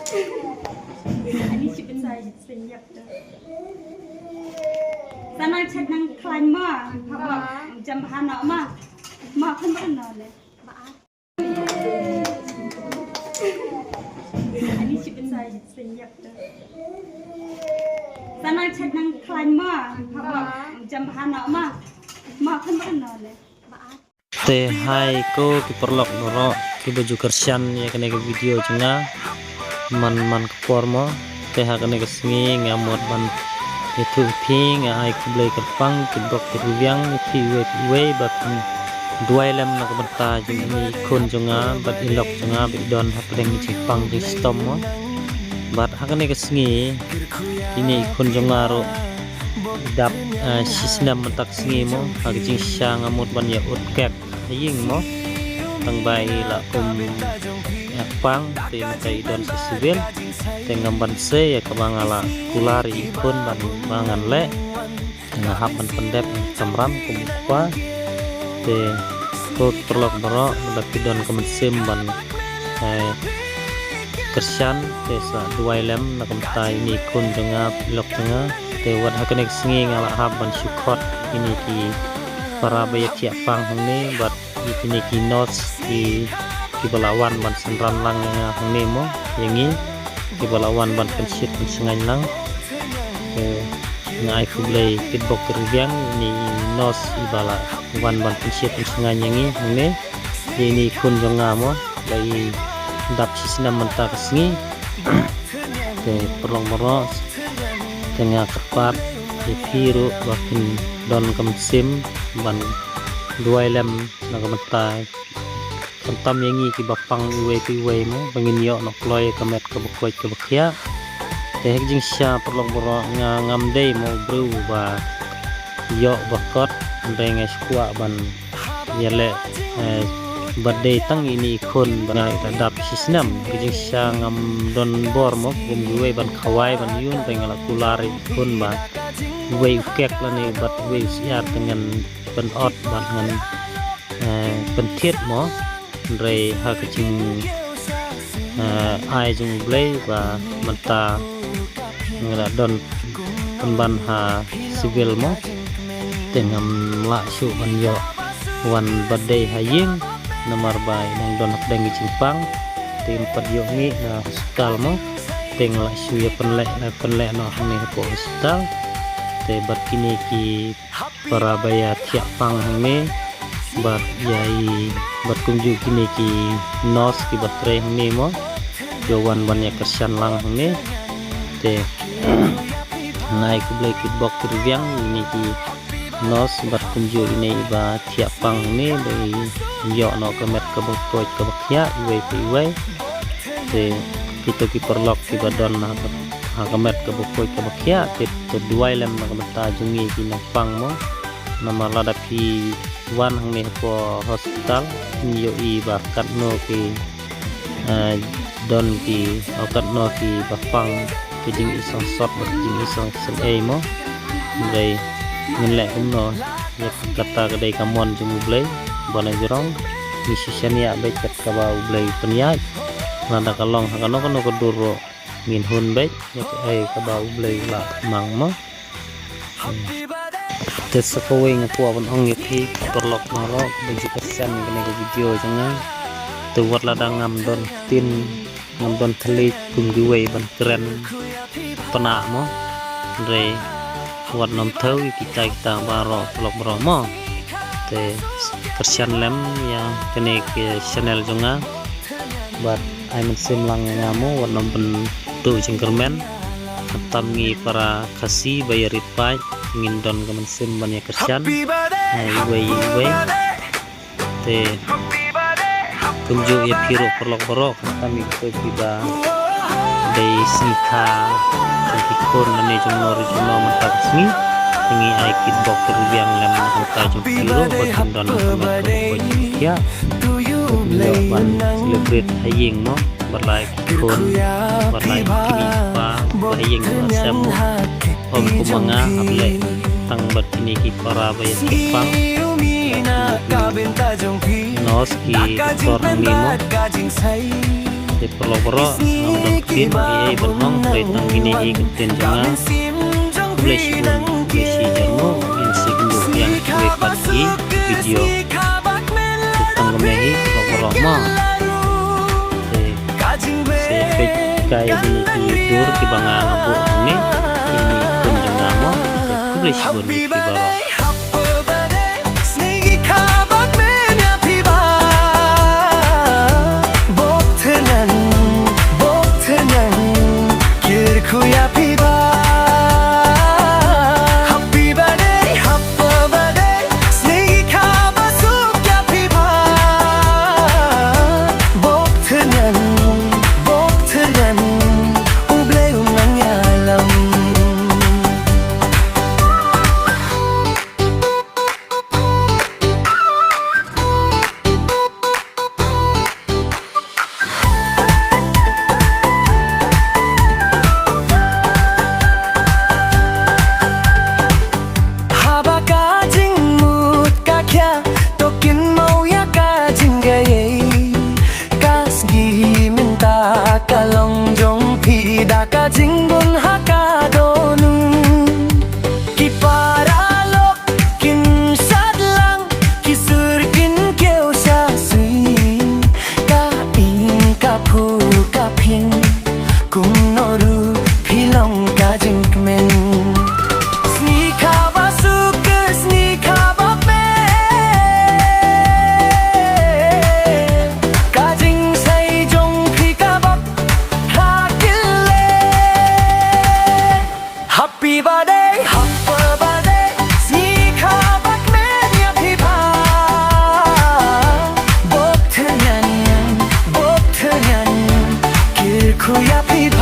Ini cipin saya senyap dah. Sana chat nang klaim mah, apa jam anak mah kan mana le. Ini cipin saya senyap dah. Sana chat nang klaim mah, apa jam anak mah kan mana le. Teh hai ko kiperlok noro ki baju kersian ya kena ke video cenga man kepor mo teh kena ke sengi ngamot ban itu ping ai ku blai kerpang ki brok ki rubyang pi we bat duai lem nak berta jeng ni kun cenga bat ilok cenga bi don hapdeng ci pang di stom mo bat kena ke sengi ini kun cenga ro dap sisnam mentak sengi mo hak jing sya ngamot ban ya ut kek ying mo tang bai la kum pang tin kai don sisibil tengam ban se ya kabangala kulari pun ban mangan le tengah hapan pendep samram kum kwa te ko perlok baro da pidon kum sim ban kersian te sa duai lem na kum tai ni kun janga lok janga te wat hakane singi ngala haban syukot ini ki para bayat siap pang hangni buat ini ki notes ki balawan ban senran lang hangni mo yangi ki balawan ban pensit pensengai lang ngai kublai pitbok kerjang ini notes ibala ban pensit pensengai yangi hangni ini kun jonga mo dari dap sisna mentak singi te perlong moros tengah kepat di biru bakin don kemsim ban duai lem na kamatay kantam yangi ki bapang iwe mo bangin yo no kloy kamet kabukwait kabakya teh jing sya perlong boro ngamdei mo bru ba yo bakot ndeng skwa ban yele badai tang ini kun bangai tadap sisnam jing sya ngam don bor mo gum iwe ban khawai ban yun tengala kulari kun ba way kek lani bat way siar dengan penot bat dengan pentit mo re ha kecing ai jung blay ba menta ngala don penban ha civil mo tengam la shu ban yo wan badai haying nomor bai nang don hapdeng cimpang tim padyo ngi na hospital mo tengla shu ya penlek no ni ko hospital te bat kini ki para baya tiap pang hangme bat yai bat kunju kini ki nos ki batre hangme mo jawan banyak kersian lang hangme te naik ke blai kitbok terbiang ini ki nos bat kunju ini ba tiap pang hangme dari yo no kemet kebok kebakya iwe te kita ki perlok ki badon na kamet kebukoi kebakya te duai lem na kamata jungi ki napang mo nama lada pi wan hang ne po hospital yo i ba katno ki don ki katno ki bapang ki jing isong sot ba jing isong sen e mo dai ngelek kumno ya kata kedai kamon jung blai bana jorong misisan ya baik kat ka blai penyat lada kalong hakano kono koduro ngin hun baik ya ai ka bau blai la mang mo te sakowe ngapu abon ong yeti perlok naro baju kesian kene ke video jangan tu wat ladang ngamdon tin ngamdon telik punggiwe ban keren pena mo re wat nom thau kita baro perlok baro mo te kesian lem ya kene ke channel jangan bat ai mensim lang ngamu wat nom tu jengkermen tamngi para kasih bayar ripai ingin don kemensim banyak kersian iwe te kunju ya piru perlok kami ke tiba dari sika ikon nane jumno mentak sini ini ai kitbok terbiang lem kita jum piru bakin don ya ban celebrate haying mo berlai kun berlai kipa berhaying semu om kumanga able tang bat ini ki para bayat kipang nos ki tor nimo de polo-polo ngam dong kin ai benong pretang gini i guten jonga blesi jarmo in segundo yang kue pagi video tentang gemehi polo-polo ma se kai ini tidur di banga ngabu ini kun jonga mo blesi bonu kibaro Kajing bun hakadonu ki paralok kin sadlang ki surkin keu sasui ka in ka phu ka phin kum noru philong kajing men snika basuk snika bape kajing sai jong phika bap Happy birthday, sneaker back man ya pipa. Bok tenyan, kir ku ya pipa.